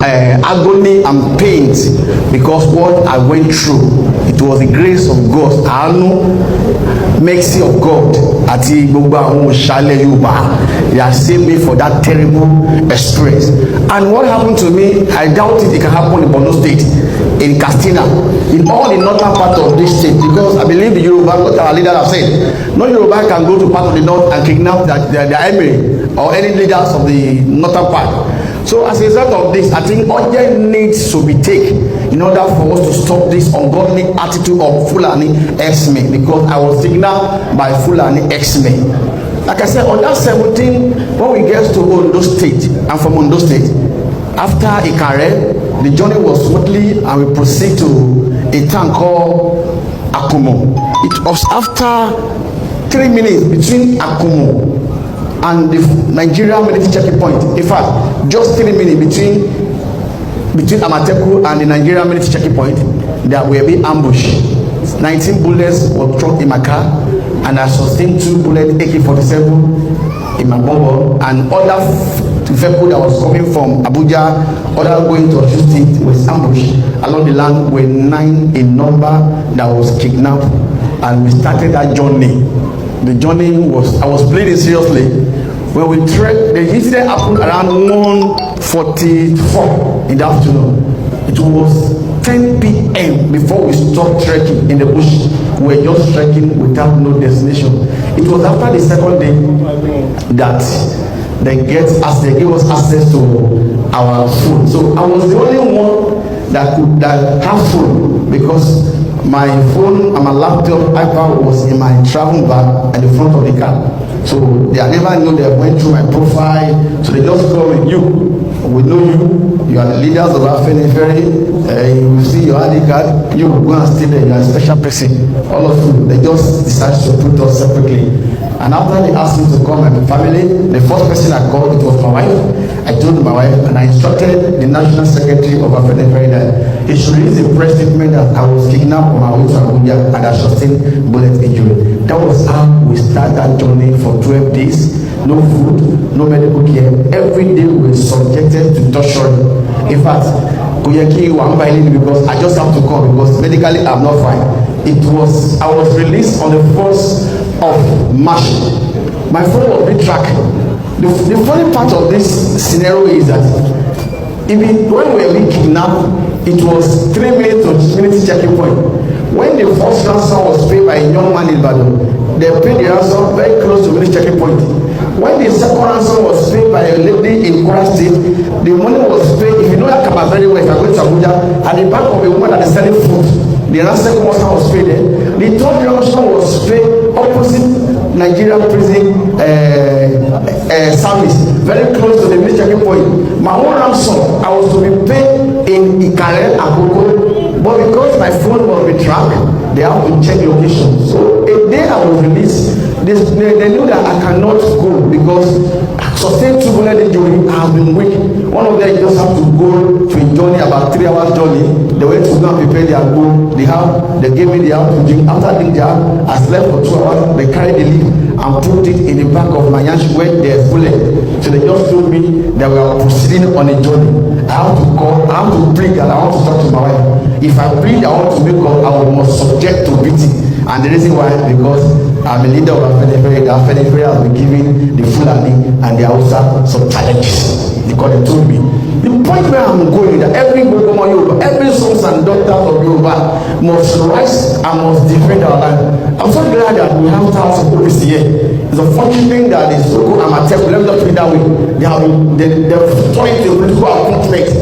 agony and pains because what I went through. It was the grace of God, àánú, mercy of God, àti gbogbo àwọn òṣàlẹ̀ Yorùbá. They have saved me for that terrible experience. And what happened to me, I doubt it can happen in Borno State, in Katsina, in all the northern part of this state, because I believe the Yoruba, what our leaders have said, no Yoruba can go to part of the north and kidnap their emir or any leaders of the northern part. So as a result of this, I think urgent needs to be taken in order for us to stop this ungodly attitude of Fulani X-Men, because I was signaled by Fulani X-Men. Like I said, on that 17, when we get to Ondo State, I'm from Ondo State, after Ikare, the journey was smoothly and we proceed to a town called Akumo. It was after 3 minutes between Akumo and the Nigerian military checking point. In fact, just 3 minutes between Amateku and the Nigerian military checking point, there will be ambush. 19 bullets were thrown in my car, and I sustained 2 bullets AK-47 in my bumper, and other vehicle that was coming from Abuja, other going to Osun State was ambushed along the land were 9 in number that was kidnapped, and we started that journey. The journey was, I was bleeding seriously. When we trekked, the incident happened around 1:44 in the afternoon. It was 10 p.m. before we stopped trekking in the bush. We were just trekking without no destination. It was after the second day that they gave us access to our food. So I was the only one that have food, because my phone and my laptop iPad was in my travel bag at the front of the car. So they never knew they went through my profile. So they just call me, you, we know you, you are the leaders of Afenifere, you see your ID card, you go and stay there, you are a special person. All of you, they just decided to put us separately. And after they asked me to call my family, the first person I called, it was my wife. I told my wife and I instructed the National Secretary of Afenifere that he should release a press statement that I was kidnapped on my way to Abuja and I sustained bullet injury. That was how we started that journey for 12 days. No food, no medical care. Every day we were subjected to torture. In fact, because I just have to call because medically I'm not fine. I was released on the 1st of March. My phone was being tracked. The funny part of this scenario is that even when we were being kidnapped, it was 3 minutes to military checking point. When the first ransom was paid by a young man in Badon, they paid the ransom very close to military checking point. When the second ransom was paid by a lady in Kwara State, the money was paid, if you know Yakaba very well, if I go to Abuja, at the back of a woman that is selling food, the ransom was paid there. The third ransom was paid opposite Nigerian prison service, very close to the military checking point. My own ransom, I was to be paid in Ikare and Akoko, but because my phone was being tracked, they have to check location. So a day I was released, they knew that I cannot go because sustained 2 bullet injury. I have been weak. One of them just have to go to a journey, about 3 hours journey. They went to go and prepare their goal. They gave me the house to drink. After drinking the house, I slept for 2 hours. They carried the leaf and put it in the back of my yansh where there's bullet. So they just told me that we are proceeding on a journey. I have to call, I have to plead, and I want to talk to my wife. If I plead, I want to make up, I must subject to beating. And the reason why, because I'm a leader of Afenifere. The Afenifere has been giving the Fulani and the Hausa some challenges. Because they told me. The point where I'm going is that every Gogoma Yoruba, every sons and daughters of Yoruba must rise and must defend our land. I'm so glad that we have thousands of police here. It's a funny thing that is so good. Let me not put it that way. They're trying to political appointment.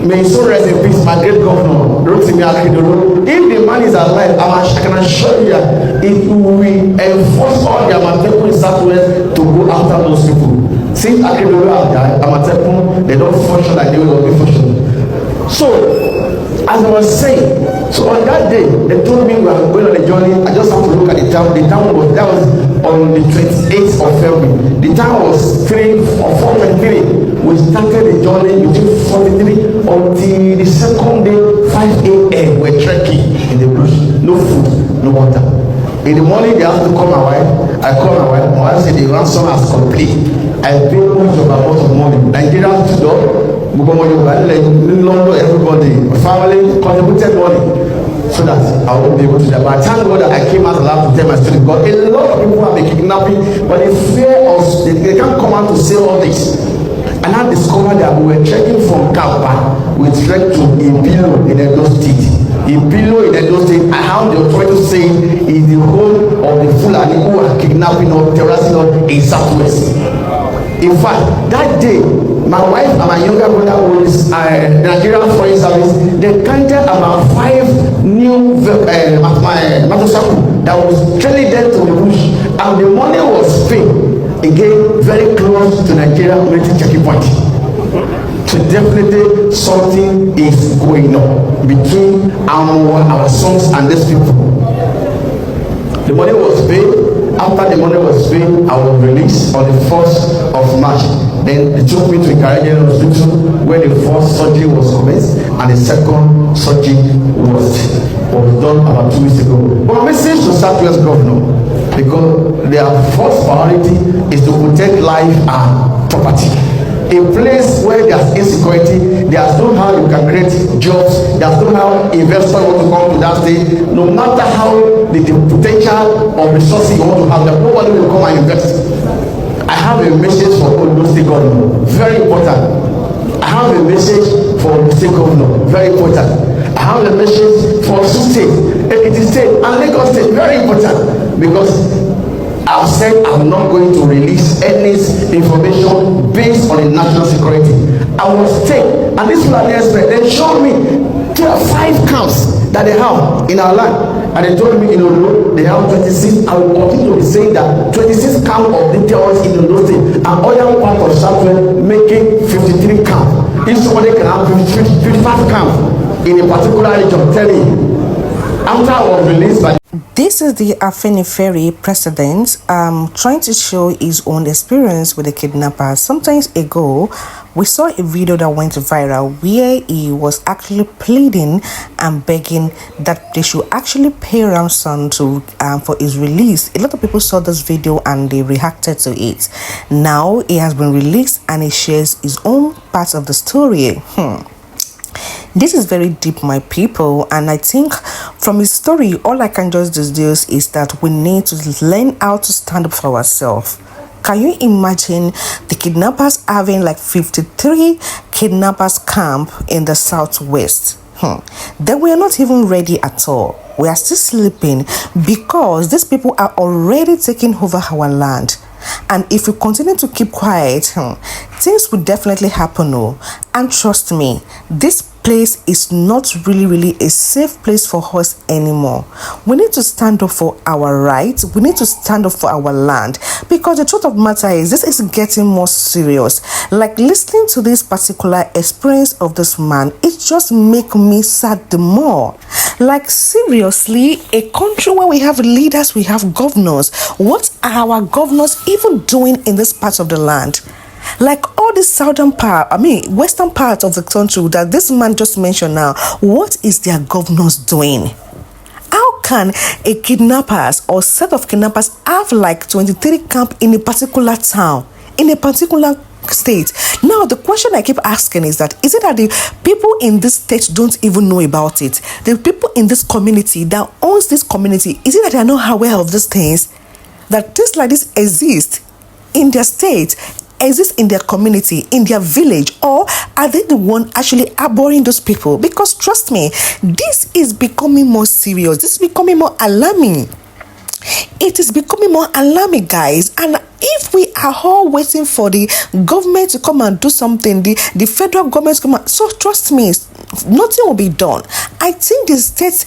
May so rest in peace, my great governor, Rotimi Akeredolu. If the man is alive, I can assure you that it will enforce all the Amateku in SouthWest to go after those people. Since Akeredolu have died, Amateku, they don't function like they will be functioning. So, as I was saying, so on that day, they told me we are going on a journey. I just have to look at the town. The town was, that was on the 28th of February. The time was 4:23. We started the journey between 43 until the second day, 5 a.m. We're trekking in the bush. No food, no water. In the morning, they have to call my wife. I call my wife. My wife said the ransom has complete. I paid much of a lot of money. Nigeria stood up. everybody, family contributed money so that I won't be able to die. But thank God that I came out alive to tell my story, because a lot of people have been kidnapping, but they fear us, they can't come out to say all this. And I discovered that we were trekking from Kapa, we trekked to Ibilo in Edo State. Ibilo in Edo State, and how the authorities say is the whole of the Fulani who are kidnapping or terrorizing us in SouthWest. In fact, that day, my wife and my younger brother was Nigerian Foreign Service. They counted about 5 new motorcycles that was trailing them to the bush, and the money was paid again very close to Nigeria military checking point. So definitely something is going on between our sons and these people. The money was paid. After the money was paid, I was released on the 1st of March. Then they took me to Ikarajan Hospital where the first surgery was commenced and the second surgery was done about 2 weeks ago. But my message to SouthWest Governor, because their first priority is to protect life and property. A place where there's insecurity, there's no how you can create jobs, there's no how investors want to come to that state. No matter how the potential of resources you want to have, that nobody will come and invest. I have a message for Ondo State Governor, very important. I have a message for the State Governor, very important. I have a message for Sioux State, Ekiti State, and Lagos State, very important, because I've said I'm not going to release any information based on the national security. I was taken, and this Fulani expert, they showed me there are 5 camps that they have in our land. And they told me in Ondo they have 26. I will continue to be saying that 26 camps of the terrorists in Ondo State and other part of SouthWest making 53 camps. If somebody can have 55 camps in a particular region, tell me. After I was released by this is the Afenifere President trying to show his own experience with the kidnappers. Sometimes ago, we saw a video that went viral where he was actually pleading and begging that they should actually pay ransom to for his release. A lot of people saw this video and they reacted to it. Now he has been released and he shares his own part of the story. This is very deep, my people, and I think from his story, all I can just deduce is that we need to learn how to stand up for ourselves. Can you imagine the kidnappers having like 53 kidnappers camp in the Southwest? Then we are not even ready at all. We are still sleeping because these people are already taking over our land. And if we continue to keep quiet, things will definitely happen. And trust me, this place is not really a safe place for us anymore. We need to stand up for our rights. We need to stand up for our land, because the truth of the matter is this is getting more serious. Like listening to this particular experience of this man, it just makes me sad the more. Like seriously, a country where we have leaders, we have governors. What are our governors even doing in this part of the land? Like all the western part of the country that this man just mentioned now, what is their governors doing? How can a kidnappers or set of kidnappers have like 23 camp in a particular town, in a particular state? Now the question I keep asking is that, is it that the people in this state don't even know about it? The people in this community that owns this community, is it that they are not aware of these things? That things like this exist in their state, exist in their community, in their village, or are they the one actually harboring those people? Because trust me, this is becoming more serious. This is becoming more alarming. It is becoming more alarming, guys. And if we are all waiting for the government to come and do something, the federal government to come and, so trust me, nothing will be done. I think the state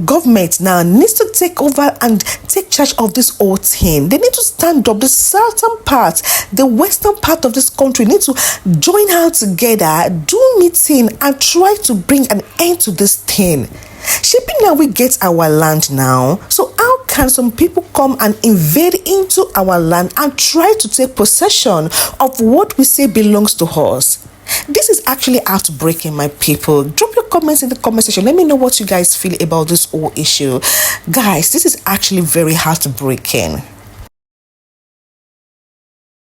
government now needs to take over and take charge of this whole thing. They need to stand up. The southern part, the western part of this country need to join out together, do meeting, and try to bring an end to this thing. Shipping now, we get our land now. So how can some people come and invade into our land and try to take possession of what we say belongs to us? This is actually heartbreaking, my people. Drop your comments in the comment section. Let me know what you guys feel about this whole issue. Guys, this is actually very heartbreaking.